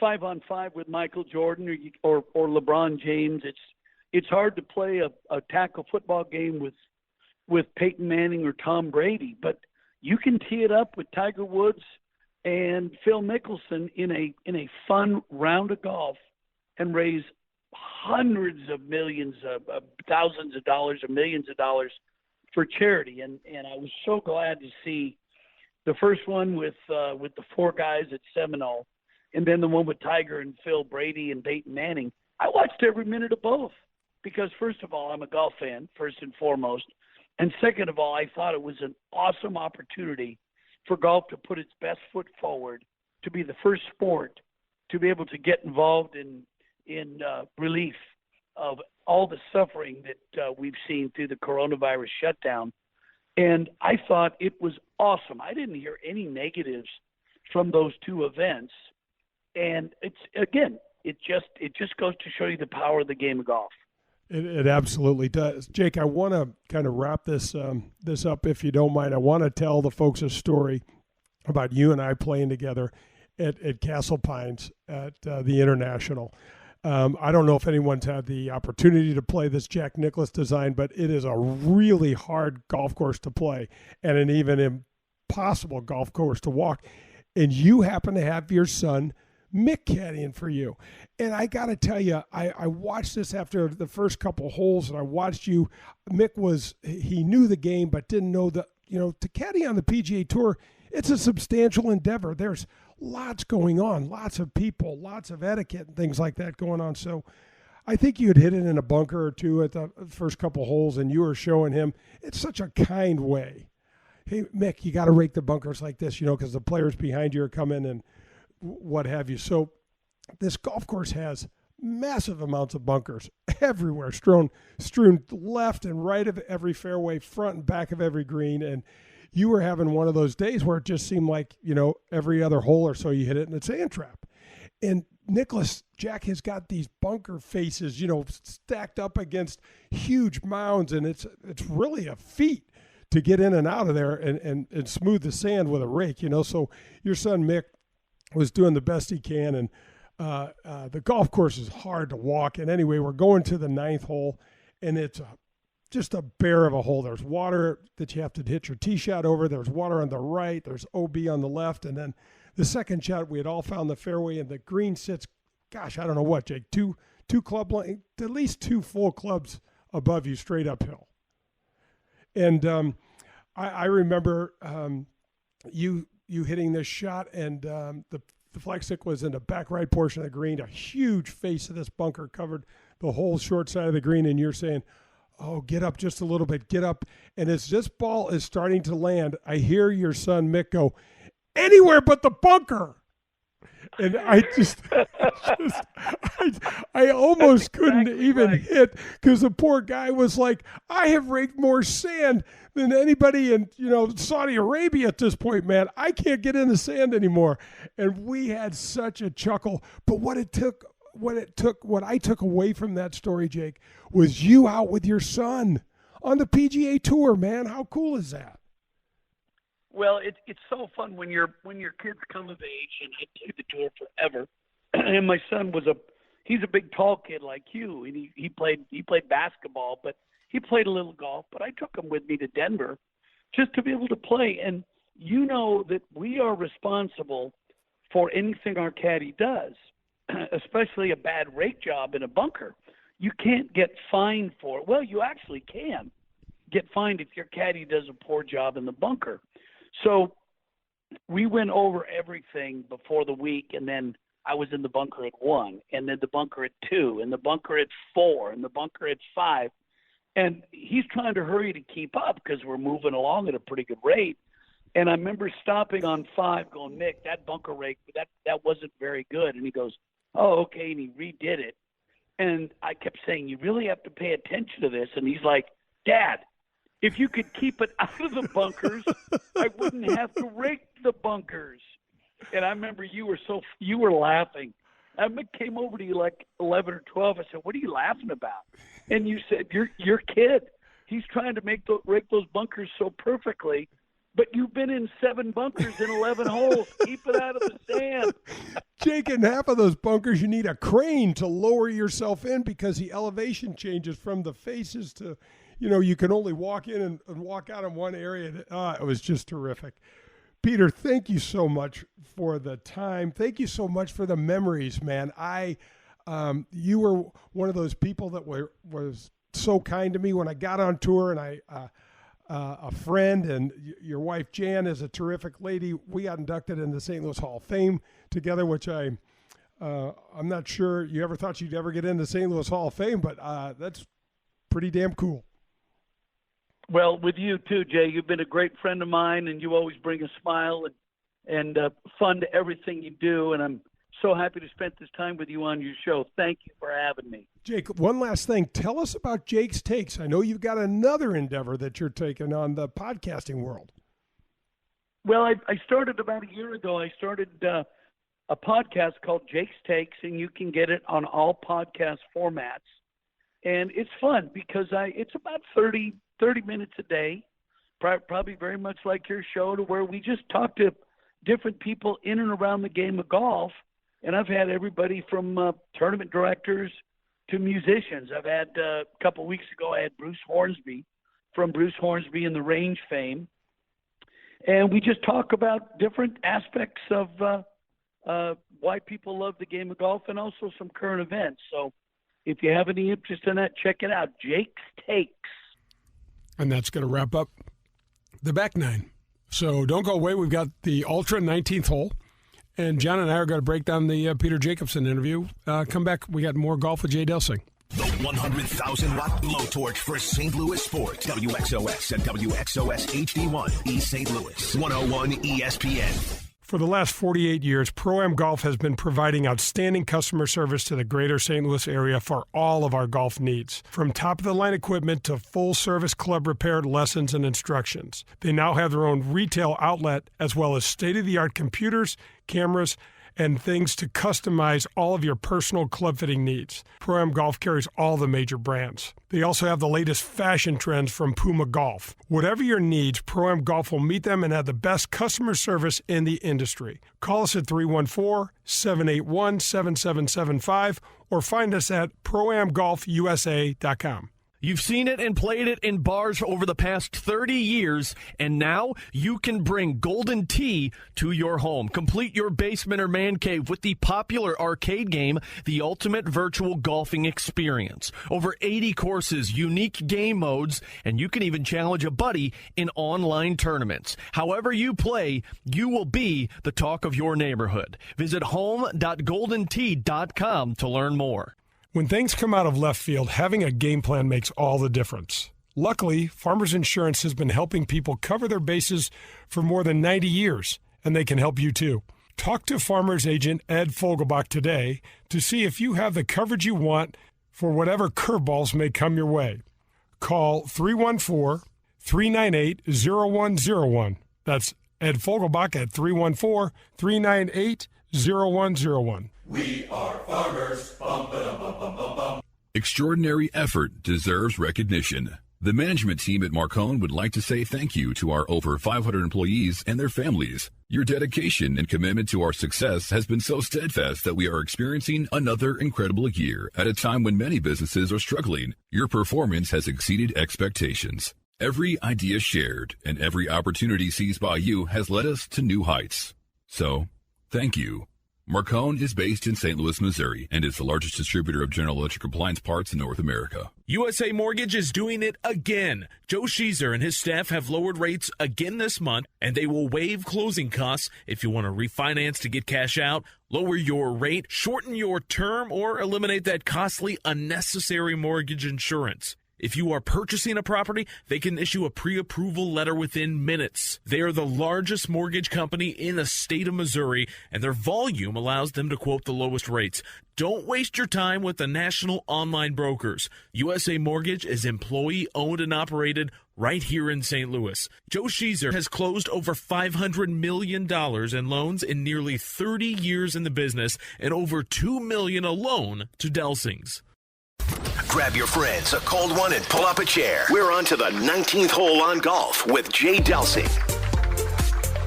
5-on-5 with Michael Jordan or LeBron James. It's hard to play a tackle football game with Peyton Manning or Tom Brady, but you can tee it up with Tiger Woods and Phil Mickelson in a fun round of golf and raise hundreds of millions of thousands of dollars or millions of dollars for charity. And I was so glad to see the first one with the four guys at Seminole, and then the one with Tiger and Phil Brady and Peyton Manning. I watched every minute of both because, first of all, I'm a golf fan, first and foremost. And second of all, I thought it was an awesome opportunity for golf to put its best foot forward, to be the first sport to be able to get involved in relief of all the suffering that we've seen through the coronavirus shutdown. And I thought it was awesome. I didn't hear any negatives from those two events. And it just goes to show you the power of the game of golf. It absolutely does. Jake, I want to kind of wrap this up, if you don't mind. I want to tell the folks a story about you and I playing together at Castle Pines at the International. I don't know if anyone's had the opportunity to play this Jack Nicklaus design, but it is a really hard golf course to play and an even impossible golf course to walk. And you happen to have your son Mick caddying for you. And I got to tell you, I watched this after the first couple holes, and I watched you. Mick he knew the game, but didn't know that, to caddy on the PGA Tour, it's a substantial endeavor. There's lots going on, lots of people, lots of etiquette and things like that going on. So I think you had hit it in a bunker or two at the first couple holes, and you were showing him it's such a kind way. Hey, Mick, you got to rake the bunkers like this, because the players behind you are coming and what have you. So this golf course has massive amounts of bunkers everywhere, strewn left and right of every fairway, front and back of every green. And you were having one of those days where it just seemed like, every other hole or so you hit it and it's a sand trap. And Jack has got these bunker faces, stacked up against huge mounds, and it's really a feat to get in and out of there and smooth the sand with a rake, So your son Mick was doing the best he can, and the golf course is hard to walk. And anyway, we're going to the 9th hole, and it's just a bear of a hole. There's water that you have to hit your tee shot over. There's water on the right. There's OB on the left. And then the second shot, we had all found the fairway, and the green sits, gosh, I don't know what, Jake, two club length, at least 2 full clubs above you straight uphill. And I remember you hitting this shot, and the flag stick was in the back right portion of the green. A huge face of this bunker covered the whole short side of the green, and you're saying, oh, get up just a little bit, get up. And as this ball is starting to land, I hear your son Mick go, anywhere but the bunker. And I I almost couldn't even hit, because the poor guy was like, I have raked more sand than anybody in Saudi Arabia at this point, man. I can't get in the sand anymore. And we had such a chuckle. But what I took away from that story, Jake, was you out with your son on the PGA Tour, man. How cool is that? Well, it's so fun when your kids come of age, and I played the tour forever. And my son he's a big tall kid like you, and he played basketball, but he played a little golf. But I took him with me to Denver just to be able to play. And that we are responsible for anything our caddy does, especially a bad rake job in a bunker. You can't get fined for it. Well, you actually can get fined if your caddy does a poor job in the bunker. So we went over everything before the week, and then I was in the bunker at 1, and then the bunker at 2, and the bunker at 4, and the bunker at 5. And he's trying to hurry to keep up because we're moving along at a pretty good rate. And I remember stopping on 5 going, Mick, that bunker rake, that wasn't very good. And he goes, oh, okay, and he redid it. And I kept saying, you really have to pay attention to this. And he's like, Dad, if you could keep it out of the bunkers, I wouldn't have to rake the bunkers. And I remember you were laughing. I came over to you like 11 or 12. I said, what are you laughing about? And you said, your kid, he's trying to rake those bunkers so perfectly But you've been in 7 bunkers in 11 holes. Keep it out of the sand. Jake, in half of those bunkers, you need a crane to lower yourself in because the elevation changes from the faces to, you can only walk in and walk out in one area. It was just terrific. Peter, thank you so much for the time. Thank you so much for the memories, man. You were one of those people that was so kind to me when I got on tour, and a friend, and your wife Jan is a terrific lady. We got inducted in the St. Louis Hall of Fame together, which I'm not sure you ever thought you'd ever get into St. Louis Hall of Fame, but that's pretty damn cool. Well, with you too, Jay. You've been a great friend of mine, and you always bring a smile and fun to everything you do. And I'm so happy to spend this time with you on your show. Thank you for having me. Jake, one last thing. Tell us about Jake's Takes. I know you've got another endeavor that you're taking on the podcasting world. Well, I started about a year ago. I started a podcast called Jake's Takes, and you can get it on all podcast formats. And it's fun because it's about 30 minutes a day, probably very much like your show, to where we just talk to different people in and around the game of golf. And I've had everybody from tournament directors to musicians. I've had a couple of weeks ago, I had Bruce Hornsby from Bruce Hornsby and the Range fame. And we just talk about different aspects of why people love the game of golf and also some current events. So if you have any interest in that, check it out, Jake's Takes. And that's going to wrap up the back nine. So don't go away. We've got the Ultra 19th hole. And John and I are going to break down the Peter Jacobsen interview. Come back. We got more golf with Jay Delsing. The 100,000-watt blowtorch for St. Louis sports. WXOX and WXOS HD1, East St. Louis. 101 ESPN. For the last 48 years, Pro-Am Golf has been providing outstanding customer service to the greater St. Louis area for all of our golf needs. From top-of-the-line equipment to full-service club repair lessons and instructions. They now have their own retail outlet as well as state-of-the-art computers, cameras, and things to customize all of your personal club fitting needs. Pro-Am Golf carries all the major brands. They also have the latest fashion trends from Puma Golf. Whatever your needs, Pro-Am Golf will meet them and have the best customer service in the industry. Call us at 314-781-7775 or find us at proamgolfusa.com. You've seen it and played it in bars over the past 30 years, and now you can bring Golden Tee to your home. Complete your basement or man cave with the popular arcade game, the ultimate virtual golfing experience. Over 80 courses, unique game modes, and you can even challenge a buddy in online tournaments. However you play, you will be the talk of your neighborhood. Visit home.goldentee.com to learn more. When things come out of left field, having a game plan makes all the difference. Luckily, Farmers Insurance has been helping people cover their bases for more than 90 years, and they can help you too. Talk to Farmers agent Ed Fogelbach today to see if you have the coverage you want for whatever curveballs may come your way. Call 314-398-0101. That's Ed Fogelbach at 314-398-0101. We are farmers. Bum, ba-dum, bum, bum, bum, bum. Extraordinary effort deserves recognition. The management team at Marcone would like to say thank you to our over 500 employees and their families. Your dedication and commitment to our success has been so steadfast that we are experiencing another incredible year at a time when many businesses are struggling. Your performance has exceeded expectations. Every idea shared and every opportunity seized by you has led us to new heights. So, thank you. Marcone is based in St. Louis, Missouri, and is the largest distributor of general electric appliance parts in North America. USA Mortgage is doing it again. Joe Sheezer and his staff have lowered rates again this month, and they will waive closing costs if you want to refinance to get cash out, lower your rate, shorten your term, or eliminate that costly, unnecessary mortgage insurance. If you are purchasing a property, they can issue a pre-approval letter within minutes. They are the largest mortgage company in the state of Missouri, and their volume allows them to quote the lowest rates. Don't waste your time with the national online brokers. USA Mortgage is employee-owned and operated right here in St. Louis. Joe Sheezer has closed over $500 million in loans in nearly 30 years in the business and over $2 million alone to Delsing's. Grab your friends, a cold one, and pull up a chair. We're on to the 19th hole on golf with Jay Delsing.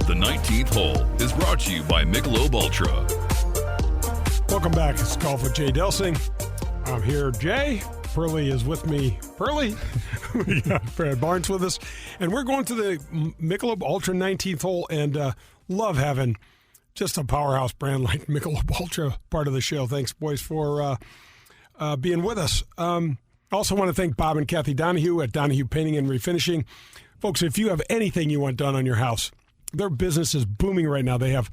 The 19th hole is brought to you by Michelob Ultra. Welcome back. It's Golf with Jay Delsing. I'm here, Jay. Pearlie is with me. Pearlie? We got Brad Barnes with us. And we're going to the Michelob Ultra 19th hole, and love having just a powerhouse brand like Michelob Ultra part of the show. Thanks, boys, for being with us. Also want to thank Bob and Kathy Donahue at Donahue Painting and Refinishing. Folks, if you have anything you want done on your house, their business is booming right now. They have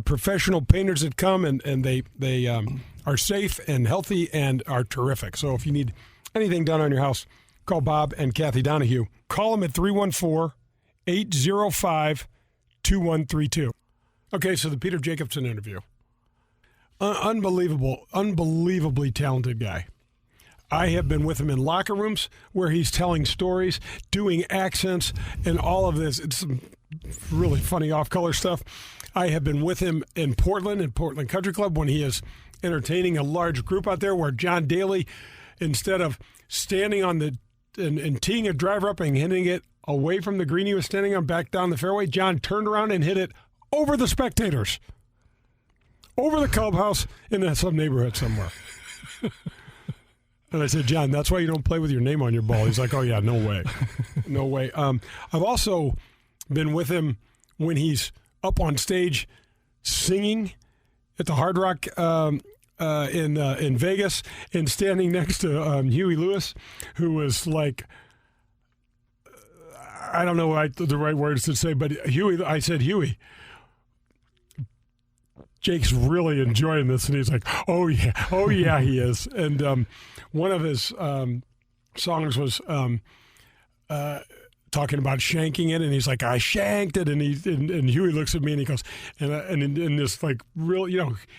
professional painters that come, and they are safe and healthy and are terrific. So if you need anything done on your house, call Bob and Kathy Donahue. Call them at 314-805-2132. Okay, so the Peter Jacobsen interview. Unbelievably talented guy. I have been with him in locker rooms where he's telling stories, doing accents, and all of this. It's some really funny off-color stuff. I have been with him in Portland Country Club, when he is entertaining a large group out there, where John Daly, instead of standing on the and teeing a driver up and hitting it away from the green he was standing on back down the fairway, John turned around and hit it over the spectators, over the clubhouse in some neighborhood somewhere. And I said, John, that's why you don't play with your name on your ball. He's like, oh, yeah, no way. No way. I've also been with him when he's up on stage singing at the Hard Rock in Vegas, and standing next to Huey Lewis, who was like, I don't know the right words to say, but Huey, I said, Huey, Jake's really enjoying this. And he's like, oh, yeah, he is. And one of his songs was talking about shanking it, and he's like, I shanked it, and Huey looks at me and he goes, and in this like real,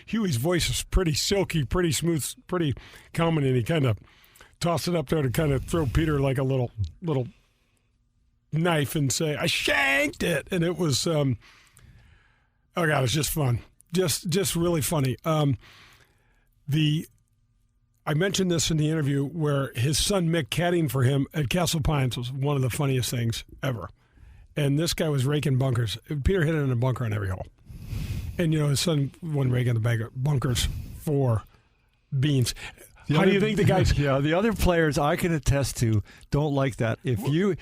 Huey's voice is pretty silky, pretty smooth, pretty common, and he kind of tossed it up there to kind of throw Peter like a little knife and say, I shanked it, and it was, oh God, it's just fun, just really funny. I mentioned this in the interview, where his son Mick caddying for him at Castle Pines was one of the funniest things ever. And this guy was raking bunkers. Peter hit it in a bunker on every hole. And, his son wasn't raking the bunkers for beans. How do you think the guys... Yeah, the other players I can attest to don't like that. If you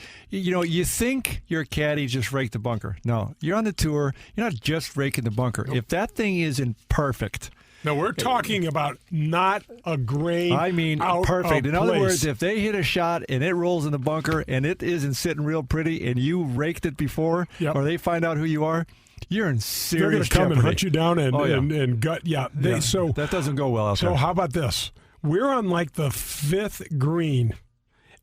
think your caddy just raked the bunker. No, you're on the tour. You're not just raking the bunker. Nope. If that thing isn't perfect... No, we're talking about not a grain. I mean, perfect. In other words, if they hit a shot and it rolls in the bunker and it isn't sitting real pretty and you raked it before, or they find out who you are, you're in serious They're going to come jeopardy. and hunt you down and gut. Yeah. So that doesn't go well out there. So how about this? We're on like the fifth green.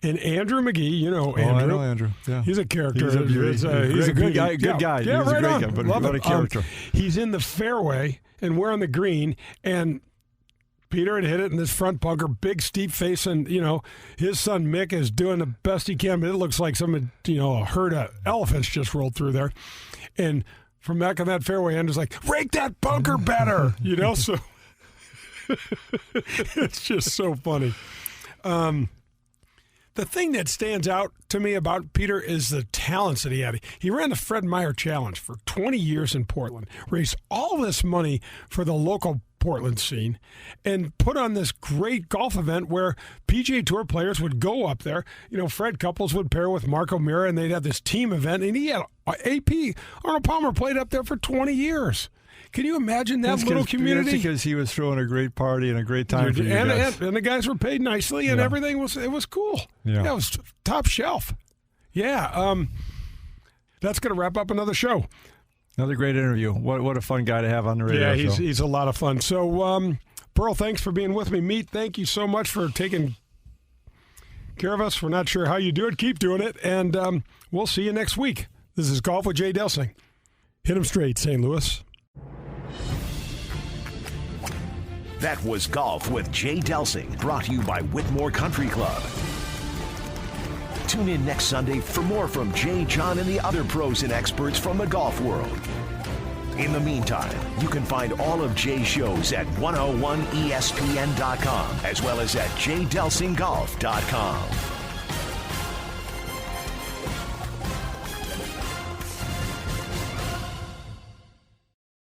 And Andrew McGee, Andrew. I know Andrew. Yeah. He's a character. He's a good guy. Good guy. Yeah, he's right a great on. guy, but Love what a character. He's in the fairway, and we're on the green, and Peter had hit it in this front bunker, big steep face, and his son Mick is doing the best he can, but it looks like a herd of elephants just rolled through there. And from back on that fairway, Andrew's like, rake that bunker better, So it's just so funny. The thing that stands out to me about Peter is the talents that he had. He ran the Fred Meyer Challenge for 20 years in Portland, raised all this money for the local Portland scene, and put on this great golf event where PGA Tour players would go up there. Fred Couples would pair with Mark O'Meara, and they'd have this team event, and he had AP. Arnold Palmer played up there for 20 years. Can you imagine that little community? That's because he was throwing a great party and a great time for you guys. And the guys were paid nicely, and everything was cool. Yeah, it was top shelf. Yeah, that's going to wrap up another show. Another great interview. What a fun guy to have on the radio. Yeah, he's a lot of fun. So, Pearl, thanks for being with me. Meat, thank you so much for taking care of us. We're not sure how you do it. Keep doing it, and we'll see you next week. This is Golf with Jay Delsing. Hit 'em straight, St. Louis. That was Golf with Jay Delsing, brought to you by Whitmore Country Club. Tune in next Sunday for more from Jay, John, and the other pros and experts from the golf world. In the meantime, you can find all of Jay's shows at 101ESPN.com, as well as at jdelsinggolf.com.